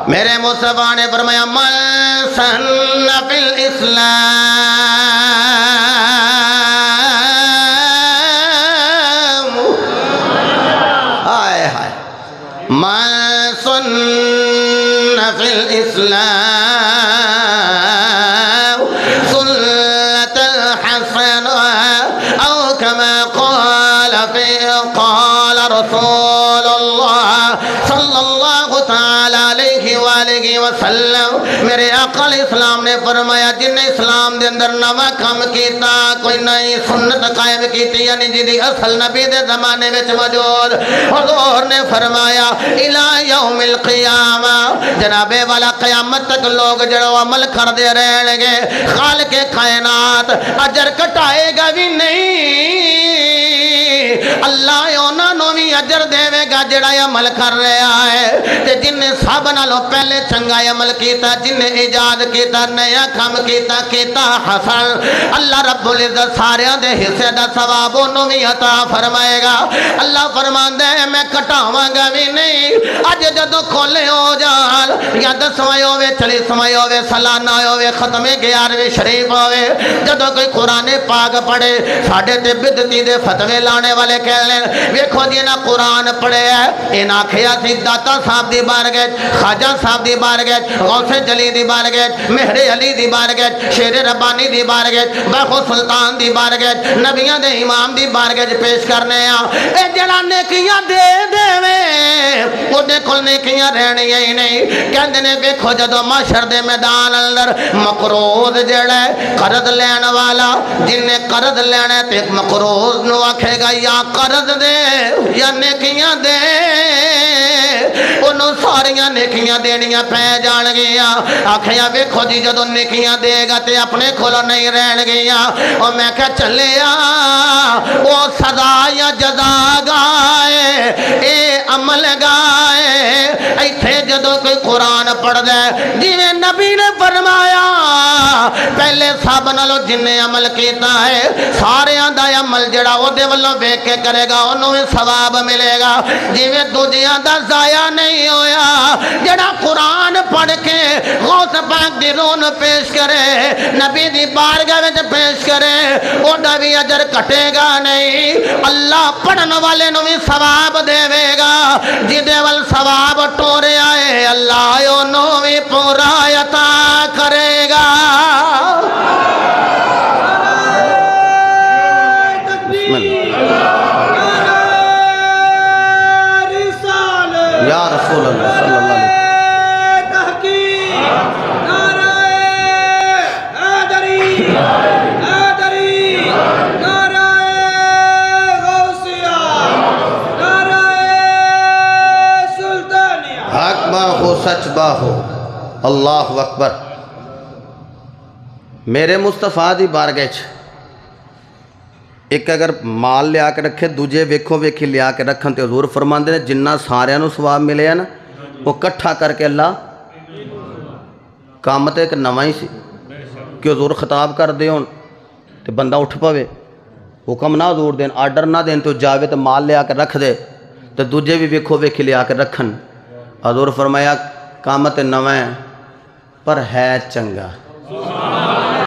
میرے مصطفیٰ نے فرمایا من سن فی الاسلام ہائے ہائے من سن فی الاسلام سنة الحسنة او کما قال رسول اللہ صلی اللہ تعالی علیہ وآلہ وسلم میرے آقا علیہ السلام نے فرمایا جن نے اسلام دے اندر نوا کام کیتا کوئی نئی سنت قائم کیتی یعنی جدی اصل نبی دے زمانے وچ موجود حضور نے فرمایا الہ یوم القیامہ جناب والا قیامت تک لوگ جڑو عمل کر دے رہن گے خالق کائنات اجر کٹائے گا بھی نہیں اللہ انہاں نوں بھی اجر دے گا جڑا عمل کر رہا ہے تے جن نے سب نالوں پہلے چنگا عمل کیتا جن نے ایجاد کیتا نیا کام کیتا حسن اللہ رب العزت سارے دے حصے دا ثواب انہوں بھی عطا فرمائے گا اللہ فرماندا ہے میں کٹاواں گا بھی نہیں اج جدوں کھولے ہو جان یا 10واں ہوے 40واں ہوے سالانہ ہوے ختم 11ویں شریف ہوے جدوں کوئی قرآن پاک پڑھے ساڈے تے بدعتی دے فتوے لانے والے کہنے ویکھو جی نہ قرآن پڑھے ہے انہاں آکھیا سی داتا صاحب دی بارگاہ خواجہ صاحب دی بارگاہ غوث جلی دی بارگاہ مہر علی دی بارگاہ شیر ربانی دی بارگاہ باخو سلطان دی بارگاہ نبیاں دے امام دی بارگاہ پیش کرنے اے جڑا نیکیاں دے وے اودے کول نیکیاں رہنیاں ہی نہیں کہندے نے ویکھو جدوں محشر دے میدان اندر مقروض جڑا ہے قرض لین والا جن نے قرض لینا تے مقروض نو آکھے گا یا قرض دے یا نیکیاں دے انہوں ساریاں نیکیاں دینیاں پہ جان گیا آکھیاں ویکھو جی جدو نیکیاں دے گا تے اپنے کھولو نہیں رہن گیا اور میں کہا چلے وہ سزا یا جزا گائے اے عمل گائے ایتھے جدو کوئی قرآن پڑھ دے جی میں نبی نے فرمایا پہلے سب نالو جن نے عمل کیتا ہے سارے دا عمل جڑا وہ دے والوں بیک کے کرے گا انہوں میں ثواب ملے گا جی میں دوجیاں دا ضائع نہیں ہویا جڑا قرآن پڑھ کے غوث پاک دی رون پیش کرے نبی دی بارگاہ میں پیش کرے وہ دا بھی اجر کٹے گا نہیں اللہ پڑھن والے نو بھی ثواب دے گا جی دے وال ثواب ٹورے آئے اللہ انہوں بھی پورا عطا کرے گا یا رسول اللہ صلی اللہ علیہ حق باہو سچ باہو اللہ اکبر میرے مصطفیٰ دی بارگاہ ایک اگر مال لیا کے رکھے دوجے ویکھو ویکھی لیا کے رکھن تے حضور فرماندے نے جنہ سارے نو ثواب ملے ہیں نا وہ کٹھا کر کے اللہ کام تے ایک نواں ہی سی کہ حضور خطاب کر دے ہون تے بندہ اٹھ پوے حکم نہ حضور دین آرڈر نہ دین تو جاوے تے مال لیا کے رکھ دے تے دوجے بھی ویکھو ویکھی لیا کے رکھن حضور فرمایا کام تے نواں پر ہے چنگا